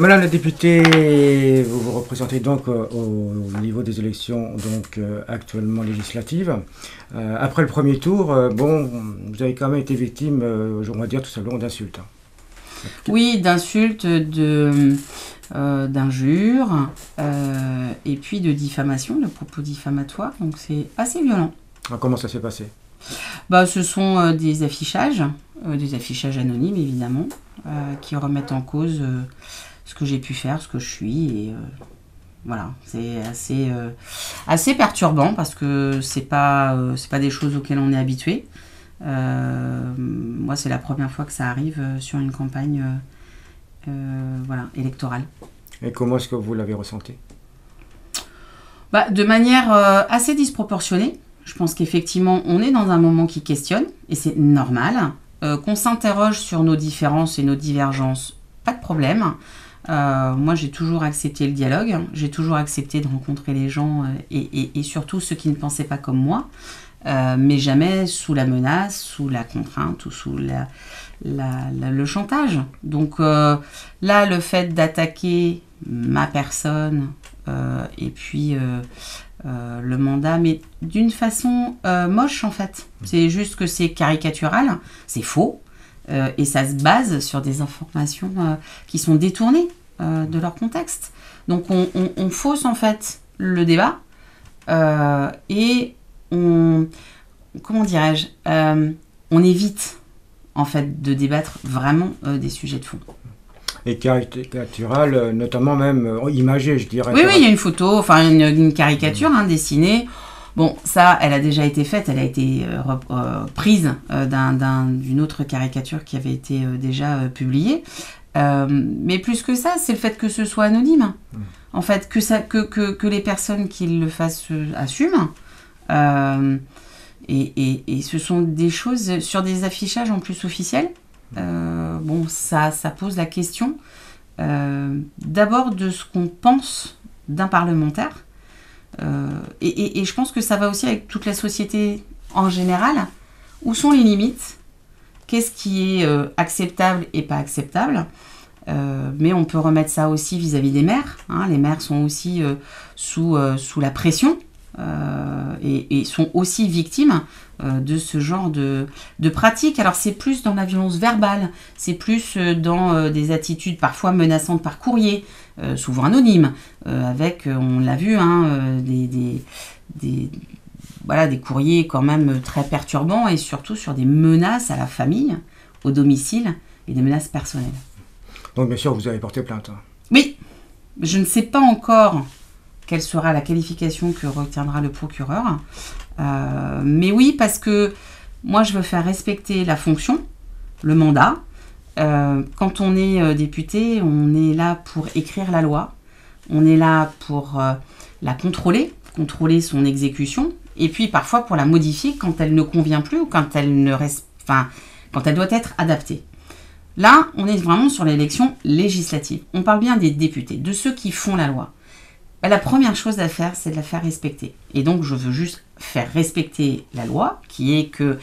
Madame la députée, vous vous représentez donc au niveau des élections actuellement législatives. Après le premier tour, vous avez quand même été victime, on va dire tout simplement d'insultes. Oui, d'insultes, d'injures, et puis de diffamation, de propos diffamatoires. Donc c'est assez violent. Alors, comment ça s'est passé? Ce sont des affichages anonymes évidemment, qui remettent en cause ce que j'ai pu faire, ce que je suis. Et voilà, c'est assez perturbant parce que c'est pas des choses auxquelles on est habitué. Moi, c'est la première fois que ça arrive sur une campagne électorale. Et comment est-ce que vous l'avez ressenti? De manière assez disproportionnée. Je pense qu'effectivement, on est dans un moment qui questionne, et c'est normal. Qu'on s'interroge sur nos différences et nos divergences, pas de problème. Moi, j'ai toujours accepté le dialogue, j'ai toujours accepté de rencontrer les gens et surtout ceux qui ne pensaient pas comme moi, mais jamais sous la menace, sous la contrainte ou sous le chantage. Donc là, le fait d'attaquer ma personne et puis le mandat, mais d'une façon moche en fait. C'est juste que c'est caricatural, c'est faux, et ça se base sur des informations qui sont détournées de leur contexte. Donc on fausse en fait le débat et on évite en fait de débattre vraiment des sujets de fond. Et caricatural, notamment même imagé, je dirais. Oui, il y a une photo, enfin une caricature dessinée. Bon, ça, elle a déjà été faite, elle a été prise d'une autre caricature qui avait été déjà publiée. Mais plus que ça, c'est le fait que ce soit anonyme. En fait, que les personnes qui le fassent assument. Et ce sont des choses sur des affichages en plus officiels. Ça pose la question d'abord de ce qu'on pense d'un parlementaire. Et je pense que ça va aussi avec toute la société en général. Où sont les limites? Qu'est-ce qui est acceptable et pas acceptable? Mais on peut remettre ça aussi vis-à-vis des maires. Les maires sont aussi sous la pression et sont aussi victimes de ce genre de pratiques. Alors c'est plus dans la violence verbale, c'est plus dans des attitudes parfois menaçantes par courrier, souvent anonymes, avec, on l'a vu, des courriers quand même très perturbants et surtout sur des menaces à la famille, au domicile et des menaces personnelles. Donc bien sûr, vous avez porté plainte. Oui, je ne sais pas encore quelle sera la qualification que retiendra le procureur. Mais oui, parce que moi, je veux faire respecter la fonction, le mandat. Quand on est député, on est là pour écrire la loi. On est là pour la contrôler son exécution. Et puis parfois pour la modifier quand elle ne convient plus ou quand elle doit être adaptée. Là, on est vraiment sur l'élection législative. On parle bien des députés, de ceux qui font la loi. La première chose à faire, c'est de la faire respecter. Et donc, je veux juste faire respecter la loi, qui est que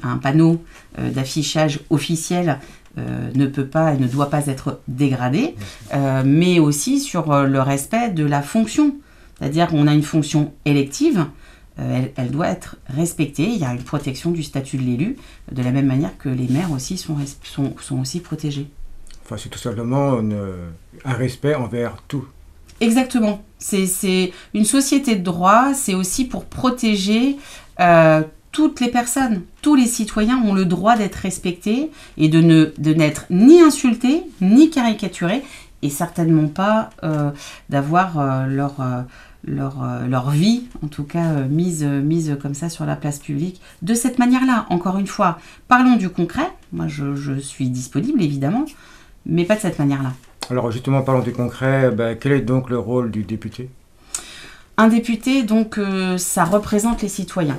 un panneau d'affichage officiel ne peut pas et ne doit pas être dégradé, mais aussi sur le respect de la fonction. C'est-à-dire qu'on a une fonction élective, elle doit être respectée. Il y a une protection du statut de l'élu, de la même manière que les maires aussi sont aussi protégés. Enfin, c'est tout simplement un respect envers tout. Exactement. C'est une société de droit, c'est aussi pour protéger toutes les personnes. Tous les citoyens ont le droit d'être respectés et de n'être ni insultés, ni caricaturés, et certainement pas d'avoir leur vie, en tout cas mise comme ça sur la place publique, de cette manière-là. Encore une fois, parlons du concret. Moi, je suis disponible, évidemment, mais pas de cette manière-là. Alors justement, parlons du concret. Quel est donc le rôle du député? Un député, donc, ça représente les citoyens.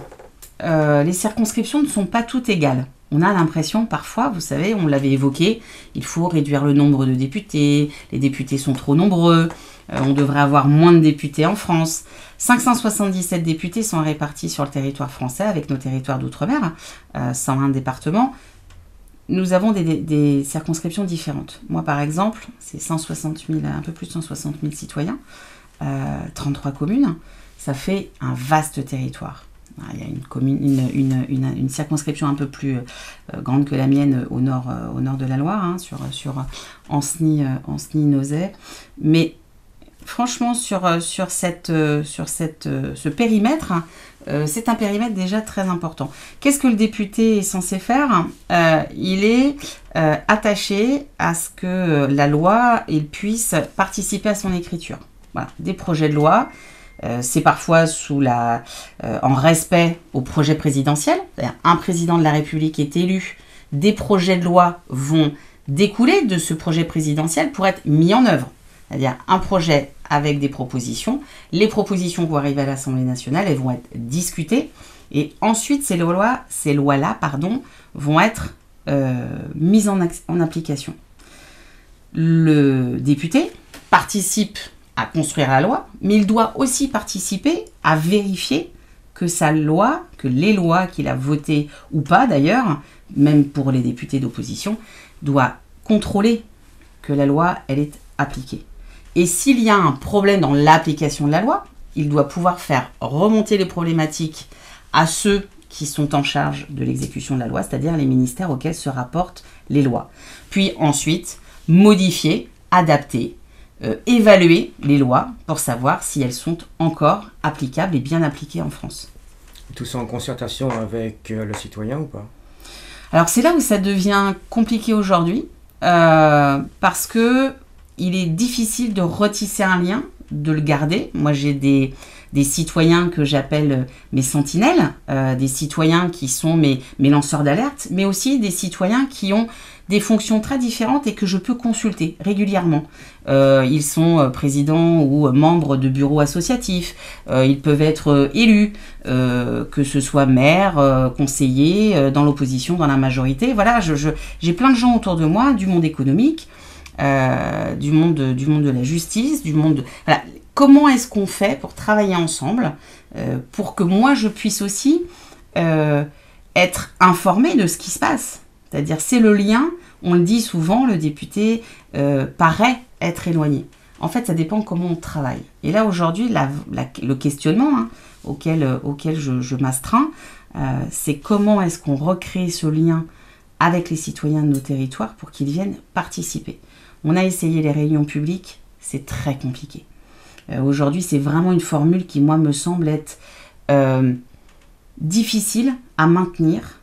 Les circonscriptions ne sont pas toutes égales. On a l'impression, parfois, vous savez, on l'avait évoqué, il faut réduire le nombre de députés, les députés sont trop nombreux, on devrait avoir moins de députés en France. 577 députés sont répartis sur le territoire français avec nos territoires d'outre-mer, 101 départements. nous avons des circonscriptions différentes. Moi, par exemple, c'est 160 000, un peu plus de 160 000 citoyens, 33 communes, ça fait un vaste territoire. Il y a une circonscription un peu plus grande que la mienne au nord de la Loire, hein, sur Ancenis-Nauzet. Mais franchement, sur ce périmètre, c'est un périmètre déjà très important. Qu'est-ce que le député est censé faire ? Il est attaché à ce que la loi, il puisse participer à son écriture. Voilà, des projets de loi. C'est parfois en respect au projet présidentiel. C'est-à-dire, un président de la République est élu, des projets de loi vont découler de ce projet présidentiel pour être mis en œuvre. C'est-à-dire un projet avec des propositions. Les propositions vont arriver à l'Assemblée nationale, elles vont être discutées. Et ensuite, ces lois-là, vont être mises en application. Le député participe à construire la loi, mais il doit aussi participer à vérifier que les lois qu'il a votées ou pas d'ailleurs, même pour les députés d'opposition, doit contrôler que la loi, elle est appliquée. Et s'il y a un problème dans l'application de la loi, il doit pouvoir faire remonter les problématiques à ceux qui sont en charge de l'exécution de la loi, c'est-à-dire les ministères auxquels se rapportent les lois. Puis ensuite, modifier, adapter, évaluer les lois pour savoir si elles sont encore applicables et bien appliquées en France. Tout ça en concertation avec le citoyen ou pas ? Alors c'est là où ça devient compliqué aujourd'hui, parce que il est difficile de retisser un lien, de le garder. Moi j'ai des citoyens que j'appelle mes sentinelles, des citoyens qui sont mes lanceurs d'alerte, mais aussi des citoyens qui ont des fonctions très différentes et que je peux consulter régulièrement. Ils sont présidents ou membres de bureaux associatifs, ils peuvent être élus, que ce soit maire, conseiller, dans l'opposition, dans la majorité. Voilà, j'ai plein de gens autour de moi, du monde économique, du monde de la justice, Voilà. Comment est-ce qu'on fait pour travailler ensemble, pour que moi je puisse aussi être informée de ce qui se passe ? C'est-à-dire, c'est le lien, on le dit souvent, le député paraît être éloigné. En fait, ça dépend comment on travaille. Et là, aujourd'hui, le questionnement auquel je m'astreins, c'est comment est-ce qu'on recrée ce lien avec les citoyens de nos territoires pour qu'ils viennent participer. On a essayé les réunions publiques, c'est très compliqué. Aujourd'hui, c'est vraiment une formule qui, moi, me semble être difficile à maintenir,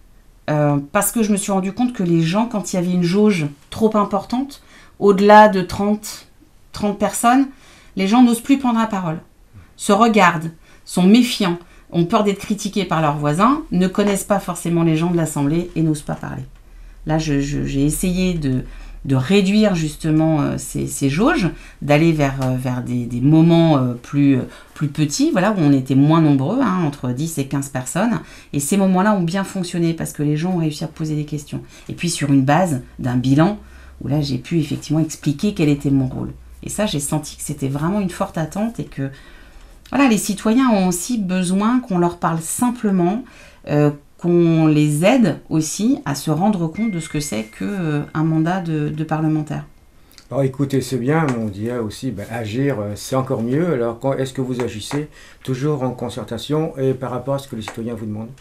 parce que je me suis rendu compte que les gens, quand il y avait une jauge trop importante, au-delà de 30 personnes, les gens n'osent plus prendre la parole, se regardent, sont méfiants, ont peur d'être critiqués par leurs voisins, ne connaissent pas forcément les gens de l'Assemblée et n'osent pas parler. Là, j'ai essayé de réduire justement ces jauges, d'aller vers des moments plus petits, voilà, où on était moins nombreux, entre 10 et 15 personnes. Et ces moments-là ont bien fonctionné parce que les gens ont réussi à poser des questions. Et puis sur une base d'un bilan, où là j'ai pu effectivement expliquer quel était mon rôle. Et ça, j'ai senti que c'était vraiment une forte attente et que voilà, les citoyens ont aussi besoin qu'on leur parle simplement, qu'on les aide aussi à se rendre compte de ce que c'est qu'un mandat de parlementaire. Alors écoutez, c'est bien, mais on dirait aussi agir, c'est encore mieux. Alors est-ce que vous agissez toujours en concertation et par rapport à ce que les citoyens vous demandent ?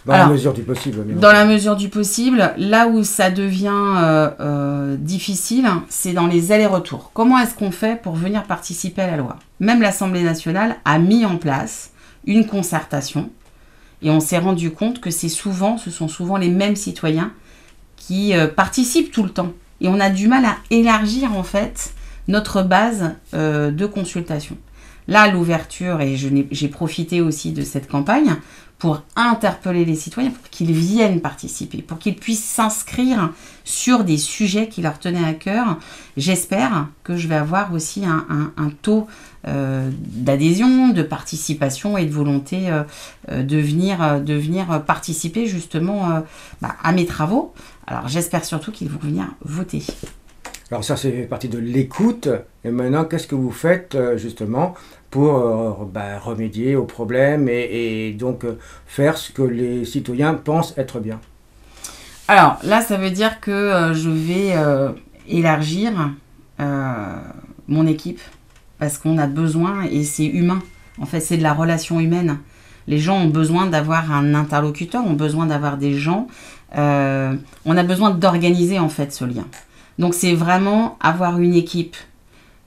Dans la mesure du possible. Dans la mesure du possible, là où ça devient difficile, c'est dans les allers-retours. Comment est-ce qu'on fait pour venir participer à la loi ? Même l'Assemblée nationale a mis en place une concertation. Et on s'est rendu compte que ce sont souvent les mêmes citoyens qui participent tout le temps. Et on a du mal à élargir en fait notre base de consultation. Là, l'ouverture, et j'ai profité aussi de cette campagne pour interpeller les citoyens, pour qu'ils viennent participer, pour qu'ils puissent s'inscrire sur des sujets qui leur tenaient à cœur. J'espère que je vais avoir aussi un taux d'adhésion, de participation et de volonté de venir participer justement à mes travaux. Alors j'espère surtout qu'ils vont venir voter. Alors ça, c'est partie de l'écoute. Et maintenant, qu'est-ce que vous faites justement pour remédier aux problèmes et donc faire ce que les citoyens pensent être bien ? Alors là, ça veut dire que je vais élargir mon équipe parce qu'on a besoin, et c'est humain. En fait, c'est de la relation humaine. Les gens ont besoin d'avoir un interlocuteur, ont besoin d'avoir des gens. On a besoin d'organiser en fait ce lien. Donc c'est vraiment avoir une équipe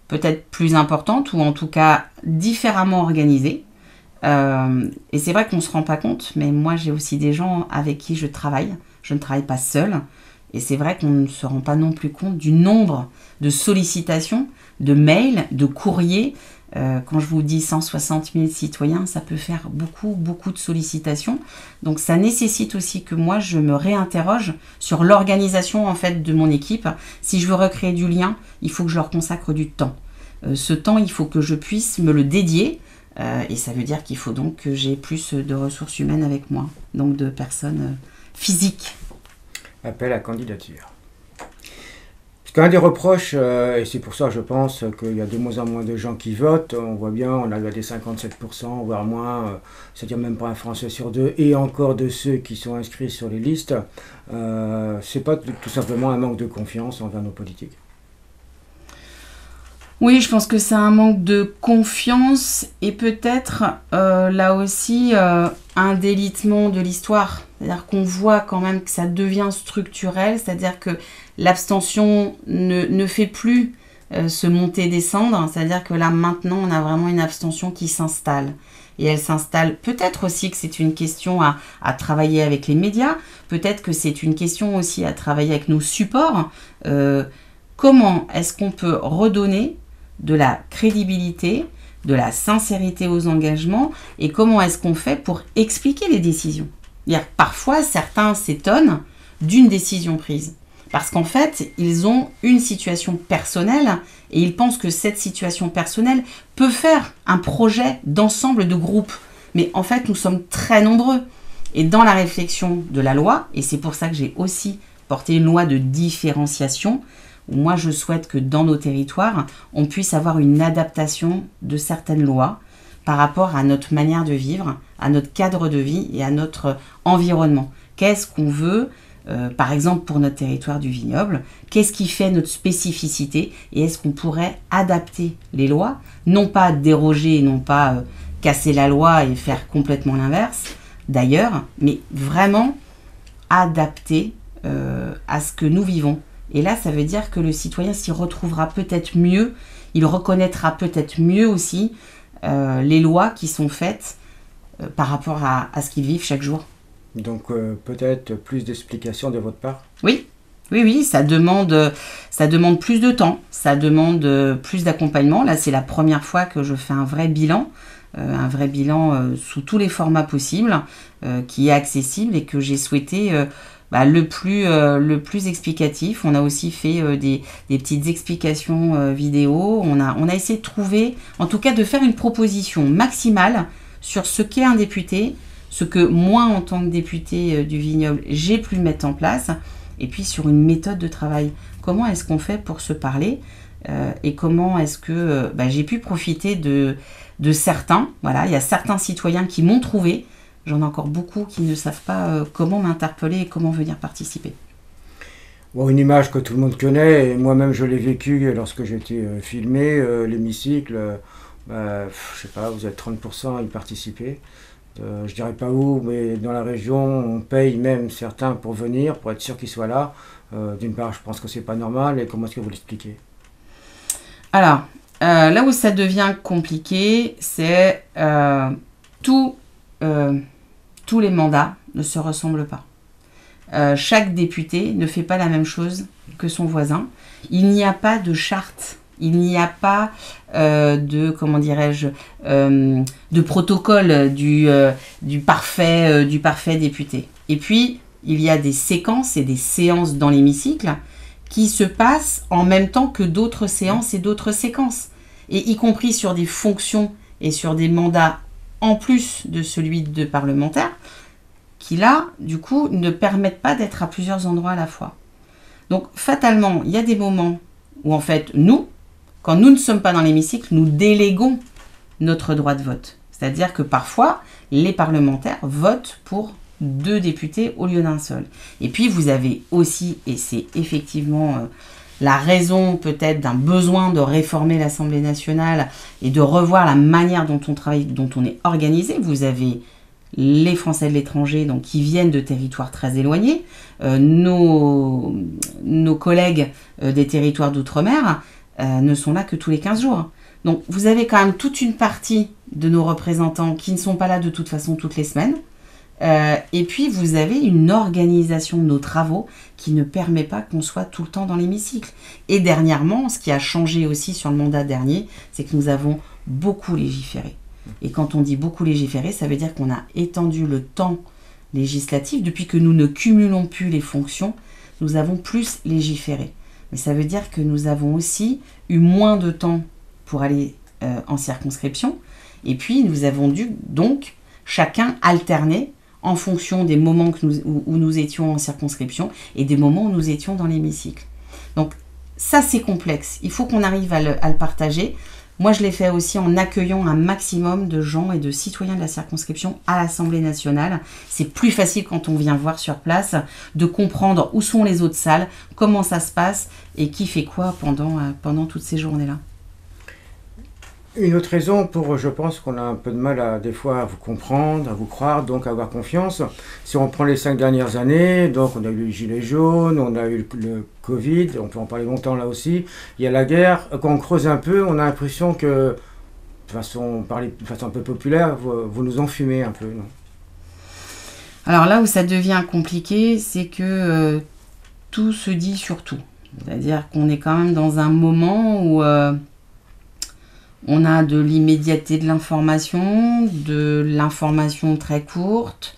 peut-être plus importante ou en tout cas différemment organisée. Et c'est vrai qu'on ne se rend pas compte, mais moi j'ai aussi des gens avec qui je travaille. Je ne travaille pas seule. Et c'est vrai qu'on ne se rend pas non plus compte du nombre de sollicitations, de mails, de courriers. Quand je vous dis 160 000 citoyens, ça peut faire beaucoup, beaucoup de sollicitations. Donc ça nécessite aussi que moi, je me réinterroge sur l'organisation en fait de mon équipe. Si je veux recréer du lien, il faut que je leur consacre du temps. Ce temps, il faut que je puisse me le dédier. Et ça veut dire qu'il faut donc que j'ai plus de ressources humaines avec moi. Donc de personnes physiques. Appel à candidature. Parce qu'un des reproches, et c'est pour ça je pense qu'il y a de moins en moins de gens qui votent, on voit bien, on a des 57%, voire moins, c'est-à-dire même pas un Français sur deux, et encore de ceux qui sont inscrits sur les listes, c'est pas tout simplement un manque de confiance envers nos politiques. Oui, je pense que c'est un manque de confiance et peut-être là aussi un délitement de l'histoire. C'est-à-dire qu'on voit quand même que ça devient structurel, c'est-à-dire que l'abstention ne fait plus se monter-descendre, c'est-à-dire que là maintenant on a vraiment une abstention qui s'installe. Et elle s'installe, peut-être aussi que c'est une question à travailler avec les médias, peut-être que c'est une question aussi à travailler avec nos supports. Comment est-ce qu'on peut redonner de la crédibilité, de la sincérité aux engagements, et comment est-ce qu'on fait pour expliquer les décisions. Parfois, certains s'étonnent d'une décision prise, parce qu'en fait, ils ont une situation personnelle, et ils pensent que cette situation personnelle peut faire un projet d'ensemble de groupe. Mais en fait, nous sommes très nombreux. Et dans la réflexion de la loi, et c'est pour ça que j'ai aussi porté une loi de différenciation, moi, je souhaite que dans nos territoires, on puisse avoir une adaptation de certaines lois par rapport à notre manière de vivre, à notre cadre de vie et à notre environnement. Qu'est-ce qu'on veut, par exemple, pour notre territoire du vignoble? Qu'est-ce qui fait notre spécificité? Et est-ce qu'on pourrait adapter les lois? Non pas déroger, non pas casser la loi et faire complètement l'inverse, d'ailleurs, mais vraiment adapter à ce que nous vivons. Et là, ça veut dire que le citoyen s'y retrouvera peut-être mieux, il reconnaîtra peut-être mieux aussi les lois qui sont faites par rapport à ce qu'ils vivent chaque jour. Donc peut-être plus d'explications de votre part? Oui, ça demande plus de temps, ça demande plus d'accompagnement. Là, c'est la première fois que je fais un vrai bilan sous tous les formats possibles, qui est accessible et que j'ai souhaité... le plus explicatif. On a aussi fait des petites explications vidéo. On a essayé de trouver, en tout cas de faire une proposition maximale sur ce qu'est un député, ce que moi en tant que député du vignoble j'ai pu mettre en place, et puis sur une méthode de travail. Comment est-ce qu'on fait pour se parler et comment est-ce que j'ai pu profiter de certains. Voilà, il y a certains citoyens qui m'ont trouvé. J'en ai encore beaucoup qui ne savent pas comment m'interpeller et comment venir participer. Bon, une image que tout le monde connaît, et moi-même je l'ai vécue lorsque j'étais filmé, l'hémicycle, je sais pas, vous êtes 30% à y participer. Je dirais pas où, mais dans la région, on paye même certains pour venir, pour être sûr qu'ils soient là. D'une part, je pense que c'est pas normal, et comment est-ce que vous l'expliquez? Alors, là où ça devient compliqué, c'est tous les mandats ne se ressemblent pas. Chaque député ne fait pas la même chose que son voisin. Il n'y a pas de charte, il n'y a pas de protocole du parfait député. Et puis, il y a des séquences et des séances dans l'hémicycle qui se passent en même temps que d'autres séances et d'autres séquences. Et y compris sur des fonctions et sur des mandats en plus de celui de parlementaire, qui là, du coup, ne permettent pas d'être à plusieurs endroits à la fois. Donc, fatalement, il y a des moments où, en fait, nous, quand nous ne sommes pas dans l'hémicycle, nous déléguons notre droit de vote. C'est-à-dire que parfois, les parlementaires votent pour 2 députés au lieu d'un seul. Et puis vous avez aussi, et c'est effectivement la raison peut-être d'un besoin de réformer l'Assemblée nationale et de revoir la manière dont on travaille, dont on est organisé. Vous avez les Français de l'étranger donc, qui viennent de territoires très éloignés, nos collègues des territoires d'outre-mer ne sont là que tous les 15 jours. Donc vous avez quand même toute une partie de nos représentants qui ne sont pas là de toute façon toutes les semaines. Et puis vous avez une organisation de nos travaux qui ne permet pas qu'on soit tout le temps dans l'hémicycle. Et dernièrement, ce qui a changé aussi sur le mandat dernier, c'est que nous avons beaucoup légiféré. Et quand on dit beaucoup légiféré, ça veut dire qu'on a étendu le temps législatif. Depuis que nous ne cumulons plus les fonctions, nous avons plus légiféré. Mais ça veut dire que nous avons aussi eu moins de temps pour aller en circonscription. Et puis nous avons dû donc chacun alterner en fonction des moments où nous étions en circonscription et des moments où nous étions dans l'hémicycle. Donc ça c'est complexe, il faut qu'on arrive à le partager. Moi je l'ai fait aussi en accueillant un maximum de gens et de citoyens de la circonscription à l'Assemblée nationale. C'est plus facile quand on vient voir sur place de comprendre où sont les autres salles, comment ça se passe et qui fait quoi pendant toutes ces journées-là. Une autre raison pour, je pense, qu'on a un peu de mal des fois à vous comprendre, à vous croire, donc à avoir confiance. Si on prend les 5 dernières années, donc on a eu les gilets jaunes, on a eu le Covid, on peut en parler longtemps là aussi, il y a la guerre. Quand on creuse un peu, on a l'impression que, de façon un peu populaire, vous nous enfumez un peu, non? Alors là où ça devient compliqué, c'est que tout se dit sur tout. C'est-à-dire qu'on est quand même dans un moment où... on a de l'immédiateté de l'information très courte.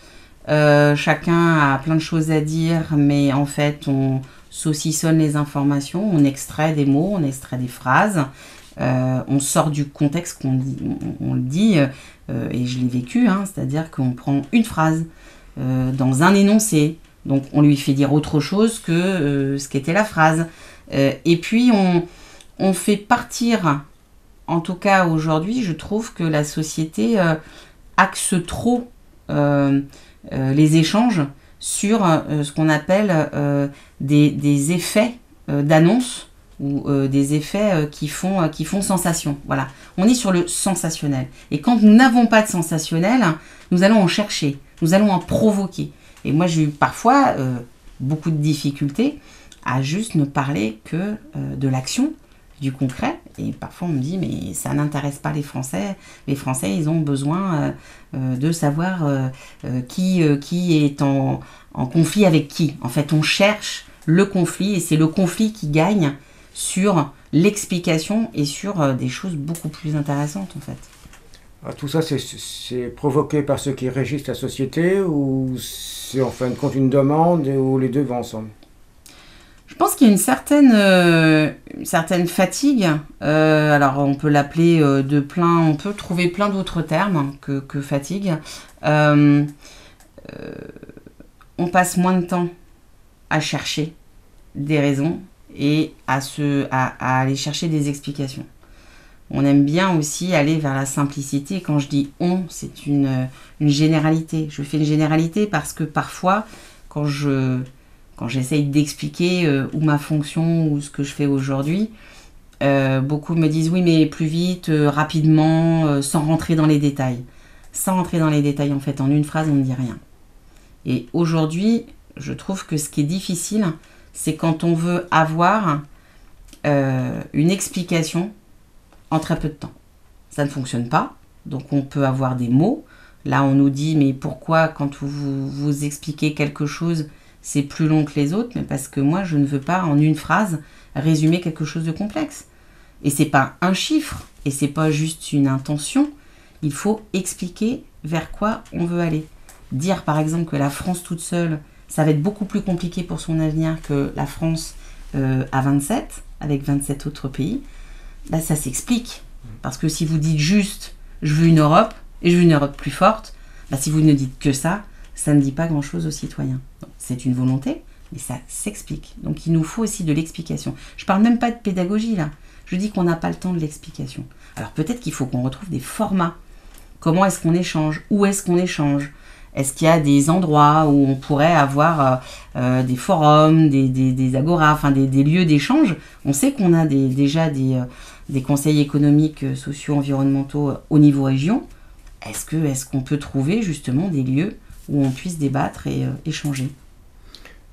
Chacun a plein de choses à dire, mais en fait, on saucissonne les informations, on extrait des mots, on extrait des phrases, on sort du contexte on le dit, et je l'ai vécu, c'est-à-dire qu'on prend une phrase dans un énoncé, donc on lui fait dire autre chose que ce qu'était la phrase. Et puis, on fait partir... En tout cas, aujourd'hui, je trouve que la société axe trop les échanges sur ce qu'on appelle des effets d'annonce ou des effets qui font sensation. Voilà. On est sur le sensationnel. Et quand nous n'avons pas de sensationnel, nous allons en chercher, nous allons en provoquer. Et moi, j'ai eu parfois beaucoup de difficultés à juste ne parler que de l'action, du concret, et parfois on me dit mais ça n'intéresse pas les Français ils ont besoin de savoir qui est en conflit avec qui. En fait on cherche le conflit et c'est le conflit qui gagne sur l'explication et sur des choses beaucoup plus intéressantes en fait. Alors, tout ça c'est provoqué par ceux qui régissent la société ou c'est en fin de compte une demande ou les deux vont ensemble? Je pense qu'il y a une certaine fatigue. Alors on peut l'appeler on peut trouver plein d'autres termes que fatigue. On passe moins de temps à chercher des raisons et à aller chercher des explications. On aime bien aussi aller vers la simplicité. Et quand je dis on, c'est une généralité. Je fais une généralité parce que parfois, quand j'essaye d'expliquer ou ma fonction ou ce que je fais aujourd'hui, beaucoup me disent oui mais plus vite, rapidement, sans rentrer dans les détails. Sans rentrer dans les détails, en fait, en une phrase, on ne dit rien. Et aujourd'hui, je trouve que ce qui est difficile, c'est quand on veut avoir une explication en très peu de temps. Ça ne fonctionne pas, donc on peut avoir des mots. Là, on nous dit mais pourquoi quand vous expliquez quelque chose, c'est plus long que les autres, mais parce que moi, je ne veux pas, en une phrase, résumer quelque chose de complexe. Et c'est pas un chiffre, et c'est pas juste une intention. Il faut expliquer vers quoi on veut aller. Dire, par exemple, que la France toute seule, ça va être beaucoup plus compliqué pour son avenir que la France à 27, avec 27 autres pays, bah, ça s'explique. Parce que si vous dites juste, je veux une Europe, et je veux une Europe plus forte, bah, si vous ne dites que ça ne dit pas grand-chose aux citoyens. Donc, c'est une volonté, mais ça s'explique. Donc il nous faut aussi de l'explication. Je ne parle même pas de pédagogie là. Je dis qu'on n'a pas le temps de l'explication. Alors peut-être qu'il faut qu'on retrouve des formats. Comment est-ce qu'on échange? Où est-ce qu'on échange? Est-ce qu'il y a des endroits où on pourrait avoir des forums, des agoras, enfin des lieux d'échange? On sait qu'on a déjà des conseils économiques, sociaux, environnementaux au niveau région. Est-ce qu'on peut trouver justement des lieux où on puisse débattre et échanger?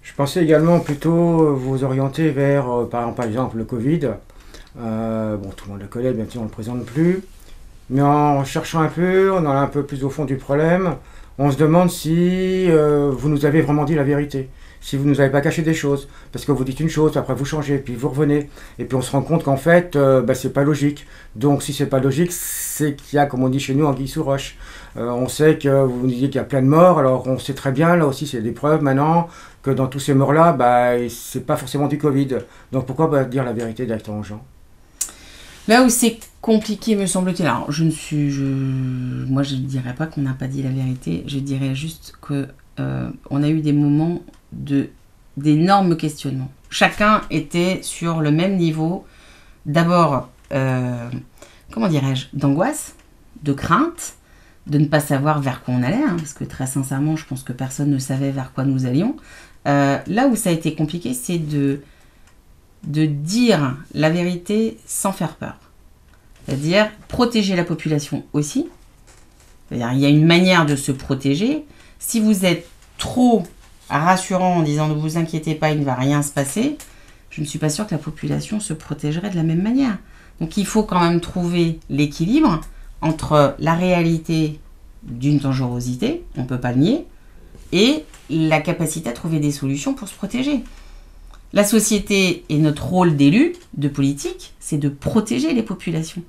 Je pensais également plutôt vous orienter vers, par exemple, le Covid. Bon, tout le monde le connaît, bien sûr, on ne le présente plus. Mais en cherchant un peu, on est un peu plus au fond du problème. On se demande si vous nous avez vraiment dit la vérité. Si vous nous avez pas caché des choses. Parce que vous dites une chose, après vous changez, puis vous revenez. Et puis on se rend compte qu'en fait, c'est pas logique. Donc si c'est pas logique, c'est qu'il y a, comme on dit chez nous, anguille sous roche. On sait que vous nous dites qu'il y a plein de morts. Alors on sait très bien, là aussi c'est des preuves maintenant, que dans tous ces morts-là, c'est pas forcément du Covid. Donc pourquoi dire la vérité directement aux gens? Là où c'est compliqué, me semble-t-il, alors moi je ne dirais pas qu'on n'a pas dit la vérité, je dirais juste que on a eu des moments d'énormes questionnements. Chacun était sur le même niveau, d'abord, comment dirais-je, d'angoisse, de crainte, de ne pas savoir vers quoi on allait, parce que très sincèrement, je pense que personne ne savait vers quoi nous allions. Là où ça a été compliqué, c'est de dire la vérité sans faire peur. C'est-à-dire protéger la population aussi. C'est-à-dire, il y a une manière de se protéger. Si vous êtes trop rassurant en disant ne vous inquiétez pas, il ne va rien se passer, je ne suis pas sûre que la population se protégerait de la même manière. Donc il faut quand même trouver l'équilibre entre la réalité d'une dangerosité, on ne peut pas le nier, et la capacité à trouver des solutions pour se protéger. La société et notre rôle d'élu, de politique, c'est de protéger les populations.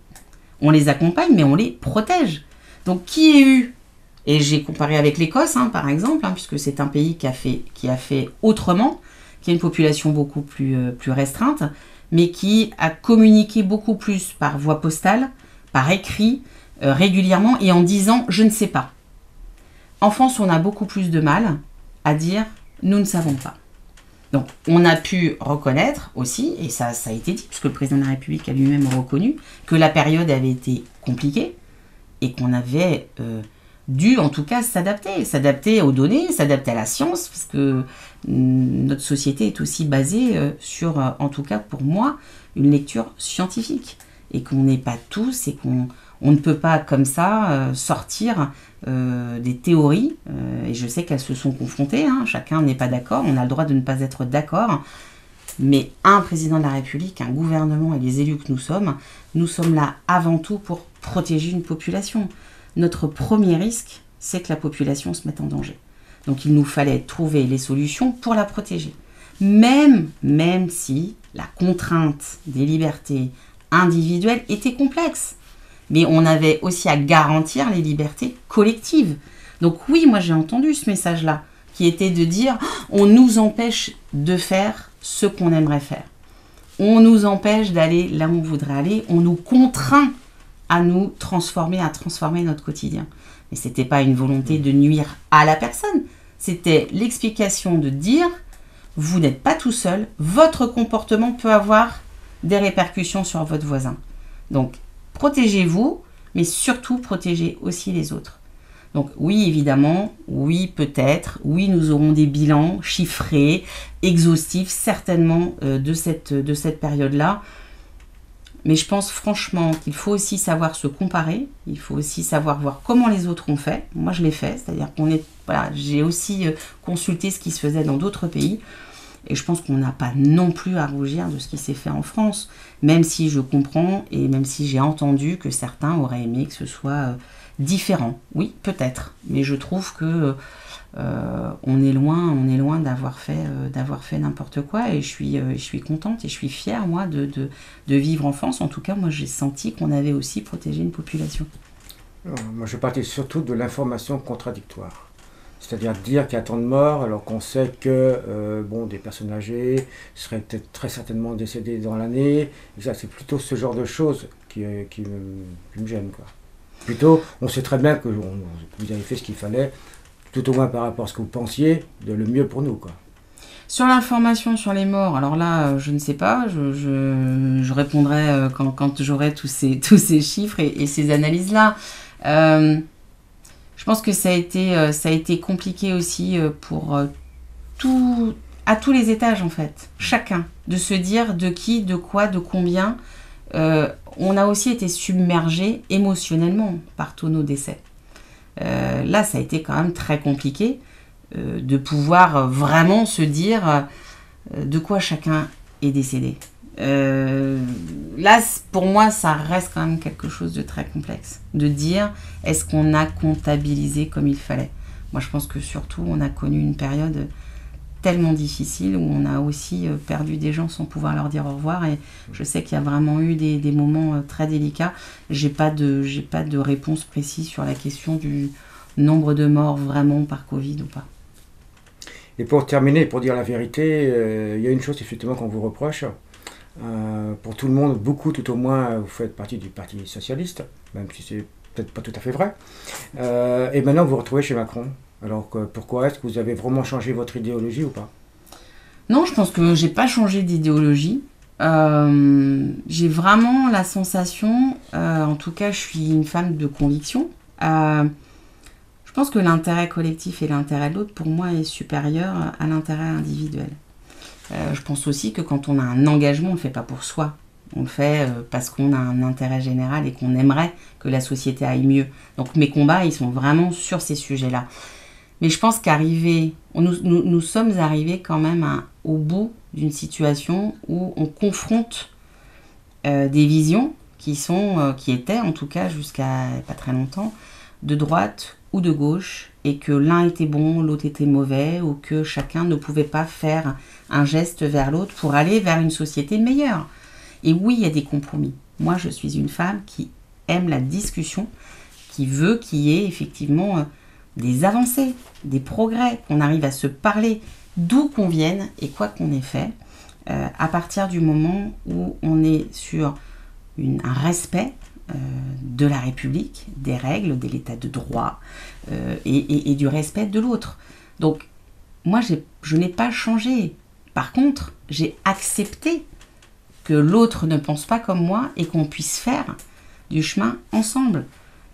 On les accompagne, mais on les protège. Donc qui est eu, et j'ai comparé avec l'Écosse, par exemple, puisque c'est un pays qui a fait autrement, qui a une population beaucoup plus restreinte, mais qui a communiqué beaucoup plus par voie postale, par écrit, régulièrement, et en disant « je ne sais pas ». En France, on a beaucoup plus de mal à dire « nous ne savons pas ». Donc, on a pu reconnaître aussi, et ça a été dit, puisque le président de la République a lui-même reconnu, que la période avait été compliquée et qu'on avait dû, en tout cas, s'adapter aux données, s'adapter à la science, parce que notre société est aussi basée sur, en tout cas pour moi, une lecture scientifique. Et qu'on n'est pas tous, et qu'on ne peut pas comme ça sortir des théories, et je sais qu'elles se sont confrontées, chacun n'est pas d'accord, on a le droit de ne pas être d'accord, mais un président de la République, un gouvernement et les élus que nous sommes là avant tout pour protéger une population. Notre premier risque, c'est que la population se mette en danger. Donc il nous fallait trouver les solutions pour la protéger. Même si la contrainte des libertés individuelles était complexe. Mais on avait aussi à garantir les libertés collectives. Donc oui, moi j'ai entendu ce message-là, qui était de dire « on nous empêche de faire ce qu'on aimerait faire. On nous empêche d'aller là où on voudrait aller. On nous contraint à nous transformer, à transformer notre quotidien. » Mais ce n'était pas une volonté de nuire à la personne. C'était l'explication de dire « vous n'êtes pas tout seul, votre comportement peut avoir des répercussions sur votre voisin. » Donc, protégez-vous, mais surtout protégez aussi les autres. Donc oui, évidemment, oui, peut-être, oui, nous aurons des bilans chiffrés, exhaustifs, certainement, de cette période-là. Mais je pense franchement qu'il faut aussi savoir se comparer, il faut aussi savoir voir comment les autres ont fait. Moi, je l'ai fait, c'est-à-dire j'ai aussi consulté ce qui se faisait dans d'autres pays. Et je pense qu'on n'a pas non plus à rougir de ce qui s'est fait en France, même si je comprends et même si j'ai entendu que certains auraient aimé que ce soit différent. Oui, peut-être, mais je trouve que on est loin d'avoir fait n'importe quoi, et je suis contente et je suis fière, moi, de vivre en France. En tout cas, moi, j'ai senti qu'on avait aussi protégé une population. Moi, je partais surtout de l'information contradictoire. C'est-à-dire dire qu'il y a tant de morts alors qu'on sait que des personnes âgées seraient peut-être très certainement décédées dans l'année. Et ça, c'est plutôt ce genre de choses qui me gêne, quoi. Plutôt, on sait très bien que vous avez fait ce qu'il fallait, tout au moins par rapport à ce que vous pensiez, de le mieux pour nous, quoi. Sur l'information sur les morts, alors là, je ne sais pas, je répondrai quand j'aurai tous ces chiffres et ces analyses-là. Je pense que ça a été compliqué aussi pour à tous les étages en fait, chacun, de se dire de qui, de quoi, de combien. On a aussi été submergé émotionnellement par tous nos décès. Là, ça a été quand même très compliqué de pouvoir vraiment se dire de quoi chacun est décédé. Là, pour moi, ça reste quand même quelque chose de très complexe. De dire, est-ce qu'on a comptabilisé comme il fallait ? Moi, je pense que surtout, on a connu une période tellement difficile où on a aussi perdu des gens sans pouvoir leur dire au revoir. Et je sais qu'il y a vraiment eu des moments très délicats. J'ai pas de réponse précise sur la question du nombre de morts vraiment par Covid ou pas. Et pour terminer, pour dire la vérité, il y a une chose effectivement qu'on vous reproche. Pour tout le monde, beaucoup tout au moins, vous faites partie du Parti Socialiste, même si c'est peut-être pas tout à fait vrai. Et maintenant, vous vous retrouvez chez Macron. Alors pourquoi est-ce que vous avez vraiment changé votre idéologie ou pas ? Non, je pense que j'ai pas changé d'idéologie. J'ai vraiment la sensation, en tout cas, je suis une femme de conviction. Je pense que l'intérêt collectif et l'intérêt de l'autre, pour moi, est supérieur à l'intérêt individuel. Je pense aussi que quand on a un engagement, on ne le fait pas pour soi. On le fait parce qu'on a un intérêt général et qu'on aimerait que la société aille mieux. Donc mes combats, ils sont vraiment sur ces sujets-là. Mais je pense nous sommes arrivés quand même au bout d'une situation où on confronte des visions qui étaient, en tout cas jusqu'à pas très longtemps, de droite ou de gauche, et que l'un était bon, l'autre était mauvais, ou que chacun ne pouvait pas faire un geste vers l'autre pour aller vers une société meilleure. Et oui, il y a des compromis. Moi, je suis une femme qui aime la discussion, qui veut qu'il y ait effectivement des avancées, des progrès, qu'on arrive à se parler d'où qu'on vienne et quoi qu'on ait fait, à partir du moment où on est sur un respect de la République, des règles, de l'état de droit et du respect de l'autre. Donc, moi, je n'ai pas changé. Par contre, j'ai accepté que l'autre ne pense pas comme moi et qu'on puisse faire du chemin ensemble.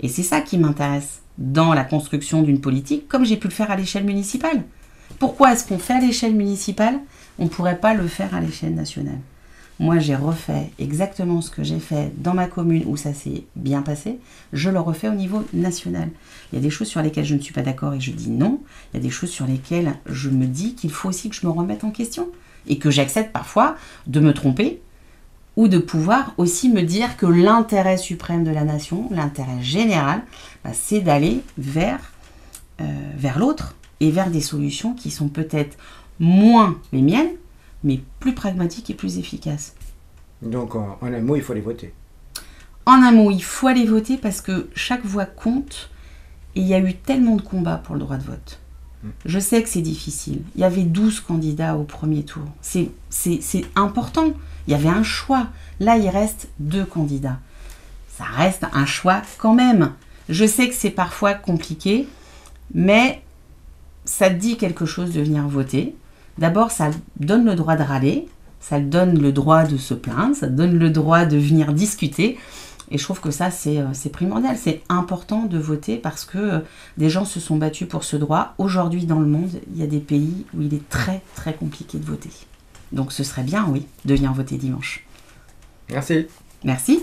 Et c'est ça qui m'intéresse dans la construction d'une politique, comme j'ai pu le faire à l'échelle municipale. Pourquoi est-ce qu'on fait à l'échelle municipale ? On ne pourrait pas le faire à l'échelle nationale. Moi, j'ai refait exactement ce que j'ai fait dans ma commune où ça s'est bien passé. Je le refais au niveau national. Il y a des choses sur lesquelles je ne suis pas d'accord et je dis non. Il y a des choses sur lesquelles je me dis qu'il faut aussi que je me remette en question et que j'accepte parfois de me tromper ou de pouvoir aussi me dire que l'intérêt suprême de la nation, l'intérêt général, c'est d'aller vers l'autre et vers des solutions qui sont peut-être moins les miennes, mais plus pragmatiques et plus efficaces. Donc, en un mot, il faut aller voter. En un mot, il faut aller voter parce que chaque voix compte et il y a eu tellement de combats pour le droit de vote. Je sais que c'est difficile. Il y avait 12 candidats au premier tour. C'est important. Il y avait un choix. Là, il reste 2 candidats. Ça reste un choix quand même. Je sais que c'est parfois compliqué, mais ça dit quelque chose de venir voter. D'abord, ça donne le droit de râler, ça donne le droit de se plaindre, ça donne le droit de venir discuter. Et je trouve que ça, c'est primordial. C'est important de voter parce que des gens se sont battus pour ce droit. Aujourd'hui, dans le monde, il y a des pays où il est très, très compliqué de voter. Donc ce serait bien, oui, de venir voter dimanche. Merci. Merci.